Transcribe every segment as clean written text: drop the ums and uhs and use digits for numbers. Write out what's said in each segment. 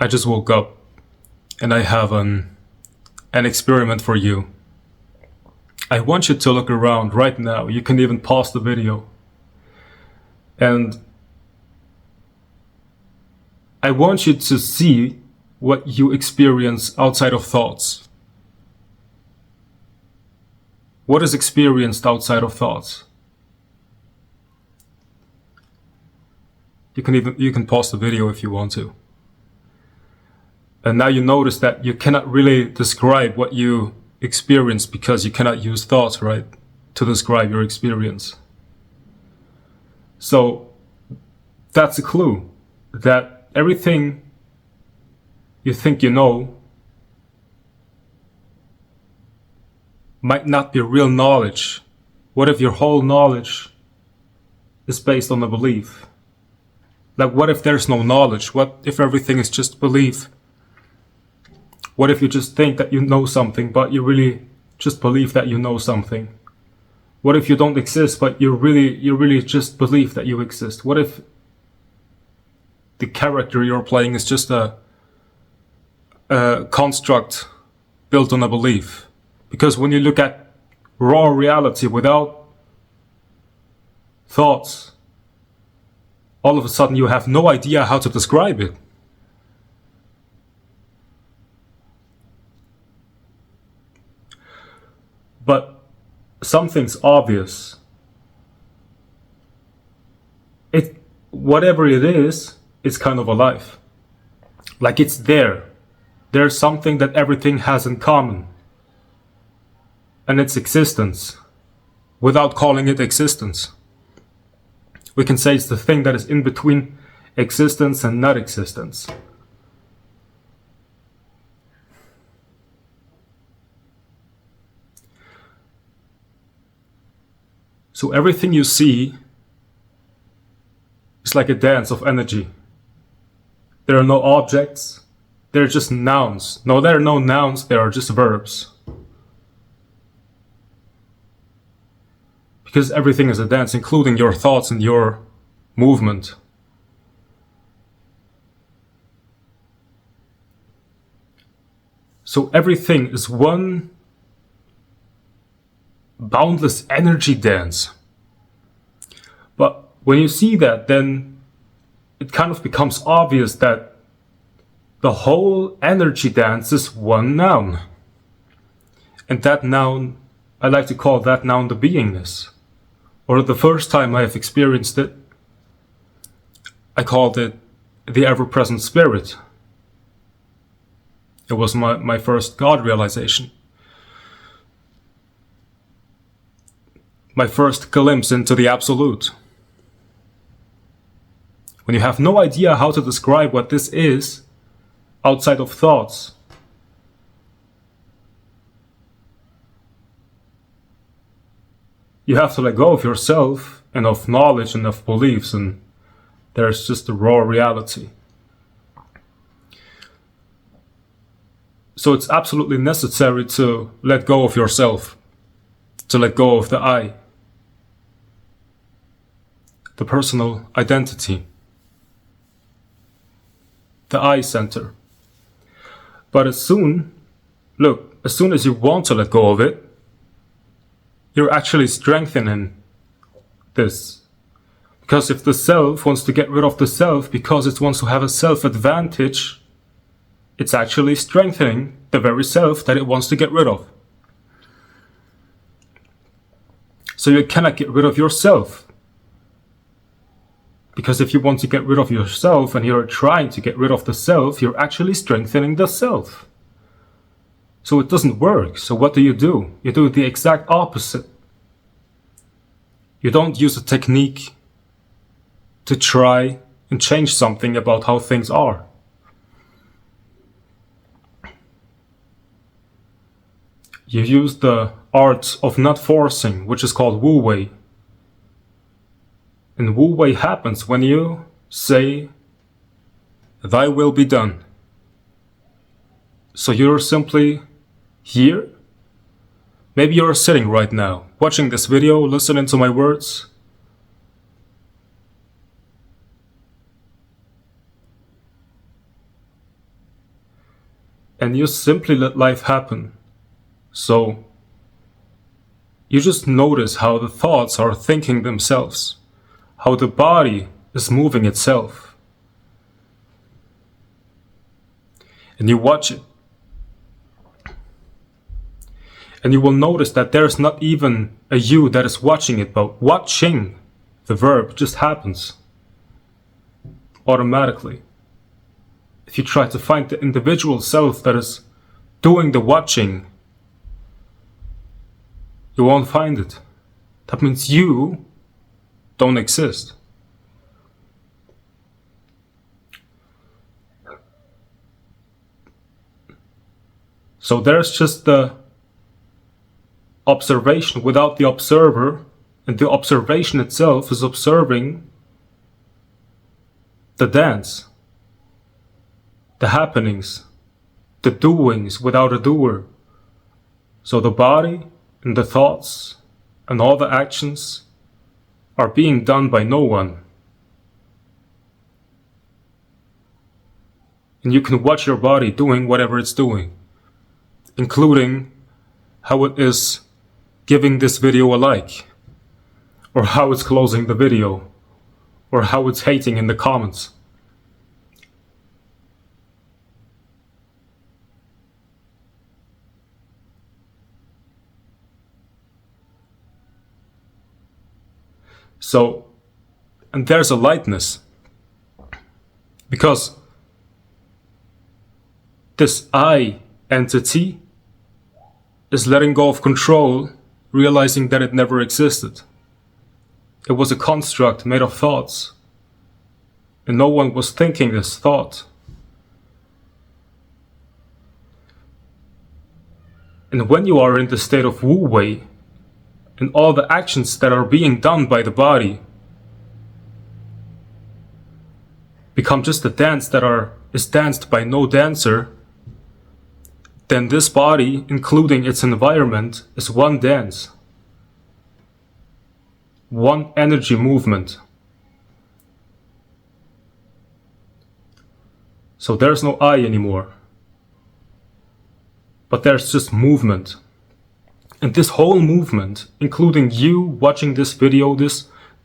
I just woke up and I have an experiment for you. I want you to look around right now. You can even pause the video. And I want you to see what you experience outside of thoughts. What is experienced outside of thoughts? You can pause the video if you want to. And now you notice that you cannot really describe what you experience because you cannot use thoughts, right, to describe your experience. So that's a clue that everything you think you know might not be real knowledge. What if your whole knowledge is based on a belief? Like, what if there's no knowledge? What if everything is just belief? What if you just think that you know something, but you really just believe that you know something? What if you don't exist, but you really just believe that you exist? What if the character you're playing is just a construct built on a belief? Because when you look at raw reality without thoughts, all of a sudden you have no idea how to describe it. But something's obvious. Whatever it is, it's kind of alive. Like, it's there. There's something that everything has in common. And it's existence, without calling it existence. We can say it's the thing that is in between existence and not existence. So everything you see is like a dance of energy. There are no objects, they're just nouns. No, there are no nouns, there are just verbs. Because everything is a dance, including your thoughts and your movement. So everything is one boundless energy dance. But when you see that, then it kind of becomes obvious that the whole energy dance is one noun. And that noun, I like to call that noun the beingness. Or the first time I have experienced it, I called it the ever-present spirit. It was my first God realization. My first glimpse into the absolute. When you have no idea how to describe what this is outside of thoughts, you have to let go of yourself and of knowledge and of beliefs, and there's just the raw reality. So it's absolutely necessary to let go of yourself, to let go of the I, the personal identity, the I center. But as soon as you want to let go of it, you're actually strengthening this. Because if the self wants to get rid of the self because it wants to have a self-advantage, it's actually strengthening the very self that it wants to get rid of. So you cannot get rid of yourself. Because if you want to get rid of yourself and you're trying to get rid of the self, you're actually strengthening the self. So it doesn't work. So what do? You do the exact opposite. You don't use a technique to try and change something about how things are. You use the art of not forcing, which is called Wu Wei. And Wu Wei happens when you say, "Thy will be done." So you're simply here. Maybe you're sitting right now, watching this video, listening to my words. and you simply let life happen. So you just notice how the thoughts are thinking themselves, how the body is moving itself. And you watch it. And you will notice that there's not even a you that is watching it, but watching, the verb, just happens automatically. If you try to find the individual self that is doing the watching, you won't find it. That means you don't exist. So there's just the observation without the observer, and the observation itself is observing the dance, the happenings, the doings without a doer. So the body and the thoughts and all the actions are being done by no one. And you can watch your body doing whatever it's doing, including how it is giving this video a like, or how it's closing the video, or how it's hating in the comments. So, and there's a lightness, because this I entity is letting go of control, realizing that it never existed. It was a construct made of thoughts, and no one was thinking this thought. And when you are in the state of Wu Wei, and all the actions that are being done by the body become just a dance that is danced by no dancer, then this body, including its environment, is one dance, one energy movement. So there's no I anymore, but there's just movement. And this whole movement, including you watching this video,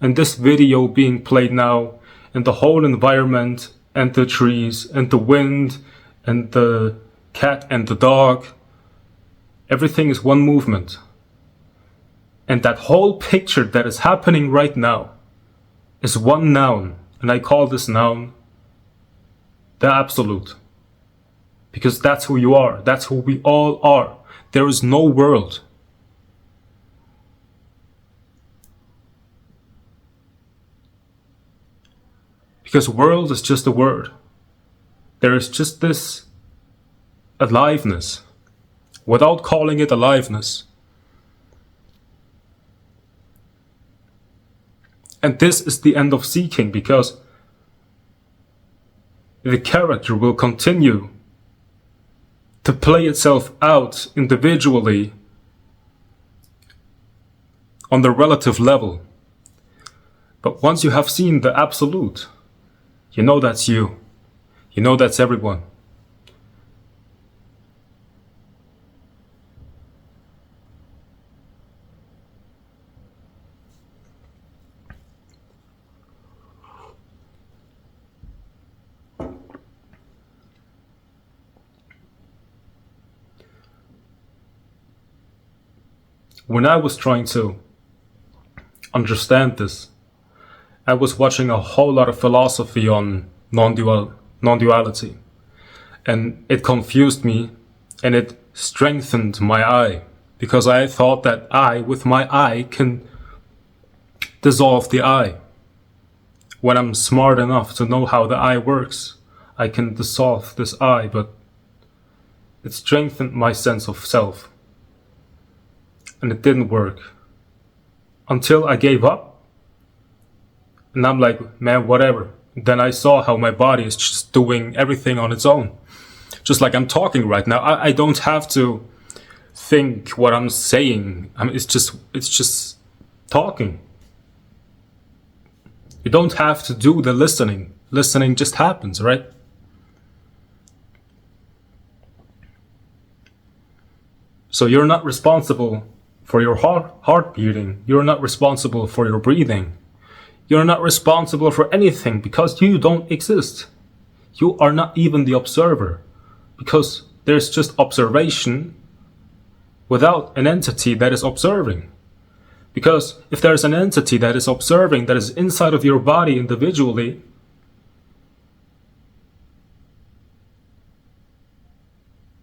and this video being played now, and the whole environment, and the trees, and the wind, and the cat and the dog, everything is one movement. And that whole picture that is happening right now is one noun, and I call this noun the Absolute. Because that's who you are, that's who we all are. There is no world. Because world is just a word. There is just this aliveness, without calling it aliveness. And this is the end of seeking, because the character will continue to play itself out individually on the relative level. But once you have seen the Absolute, you know that's you. You know that's everyone. When I was trying to understand this, I was watching a whole lot of philosophy on non-duality, and it confused me, and it strengthened my I, because I thought that I, with my I, can dissolve the I. When I'm smart enough to know how the I works, I can dissolve this I, but it strengthened my sense of self. And it didn't work. Until I gave up. And I'm like, man, whatever. Then I saw how my body is just doing everything on its own. Just like I'm talking right now. I don't have to think what I'm saying. I mean, it's just talking. You don't have to do the listening. Listening just happens, right? So you're not responsible for your heart beating. You're not responsible for your breathing. You're not responsible for anything because you don't exist. You are not even the observer, because there's just observation without an entity that is observing. Because if there's an entity that is observing, that is inside of your body individually,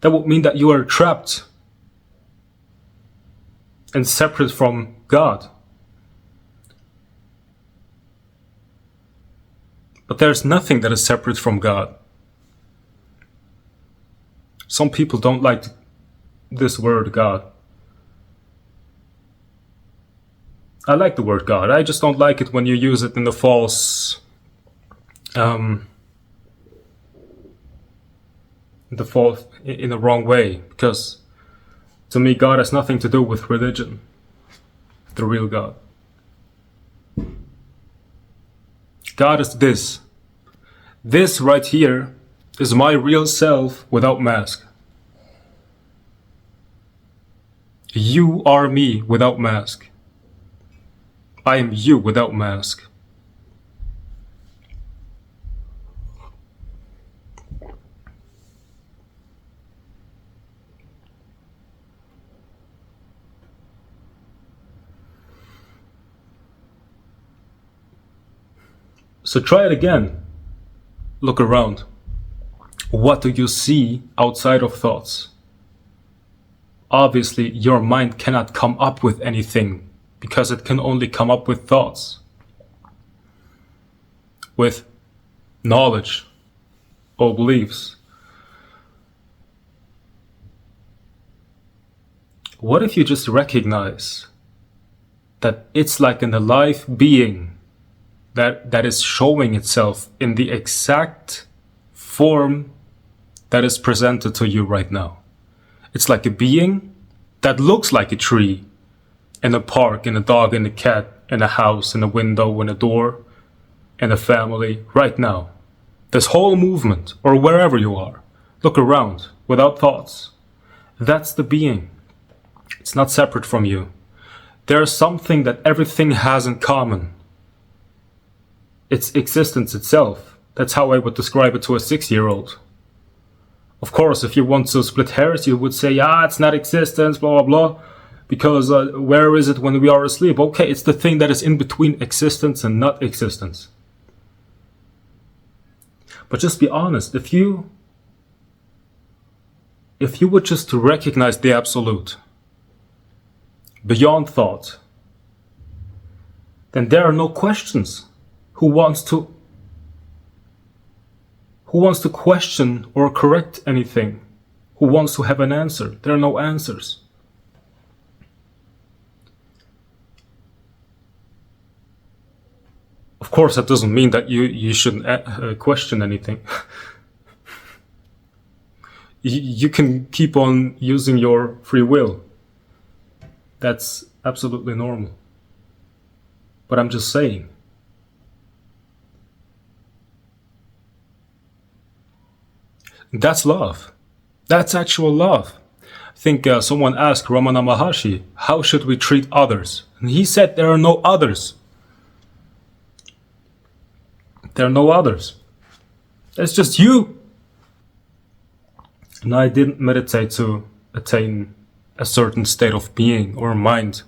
that would mean that you are trapped and separate from God. But there's nothing that is separate from God. Some people don't like this word God. I like the word God. I just don't like it when you use it in the false, in the wrong way. Because to me, God has nothing to do with religion. The real God. God is this. This right here is my real self without mask. You are me without mask. I am you without mask. So try it again. Look around. What do you see outside of thoughts? Obviously, your mind cannot come up with anything because it can only come up with thoughts, with knowledge or beliefs. What if you just recognize that it's like an alive being that is showing itself in the exact form that is presented to you right now? It's like a being that looks like a tree, in a park, in a dog, in a cat, in a house, in a window, in a door, in a family, right now. This whole movement, or wherever you are, look around, without thoughts. That's the being. It's not separate from you. There's something that everything has in common. It's existence itself. That's how I would describe it to a 6-year-old. Of course, if you want to split hairs, you would say, it's not existence, blah, blah, blah. Because where is it when we are asleep? Okay, it's the thing that is in between existence and not existence. But just be honest, if you would just to recognize the absolute, beyond thought, then there are no questions. Who wants to question or correct anything? Who wants to have an answer? There are no answers. Of course, that doesn't mean that you shouldn't question anything. You can keep on using your free will. That's absolutely normal. But I'm just saying. That's love. That's actual love. I think someone asked Ramana Maharshi, how should we treat others? And he said there are no others. There are no others. It's just you. And I didn't meditate to attain a certain state of being or mind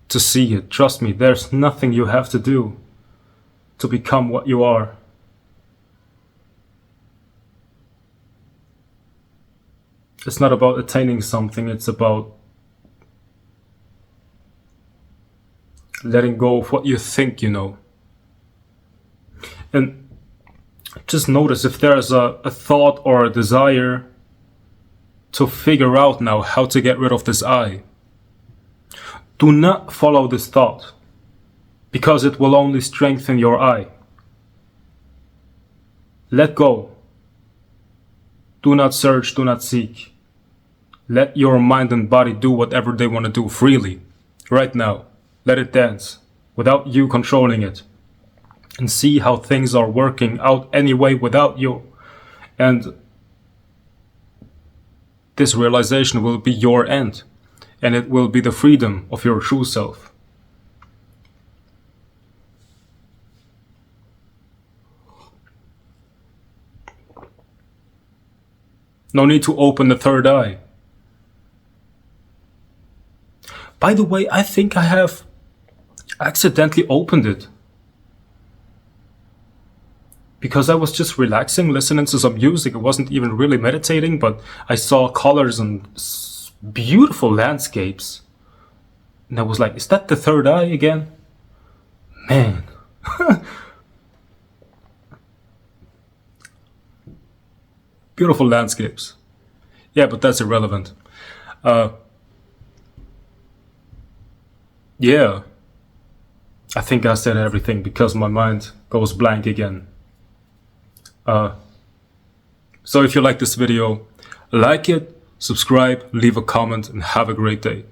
to see it. Trust me, there's nothing you have to do to become what you are. It's not about attaining something, it's about letting go of what you think you know. And just notice if there's a thought or a desire to figure out now how to get rid of this I. Do not follow this thought, because it will only strengthen your I. Let go. Do not search, do not seek. Let your mind and body do whatever they want to do freely, right now. Let it dance, without you controlling it. And see how things are working out anyway without you. And this realization will be your end, and it will be the freedom of your true self. No need to open the third eye. By the way, I think I have accidentally opened it. Because I was just relaxing, listening to some music. I wasn't even really meditating, but I saw colors and beautiful landscapes. And I was like, is that the third eye again? Man. Beautiful landscapes. Yeah, but that's irrelevant. Yeah. I think I said everything because my mind goes blank again. So if you like this video, like it, subscribe, leave a comment, and have a great day.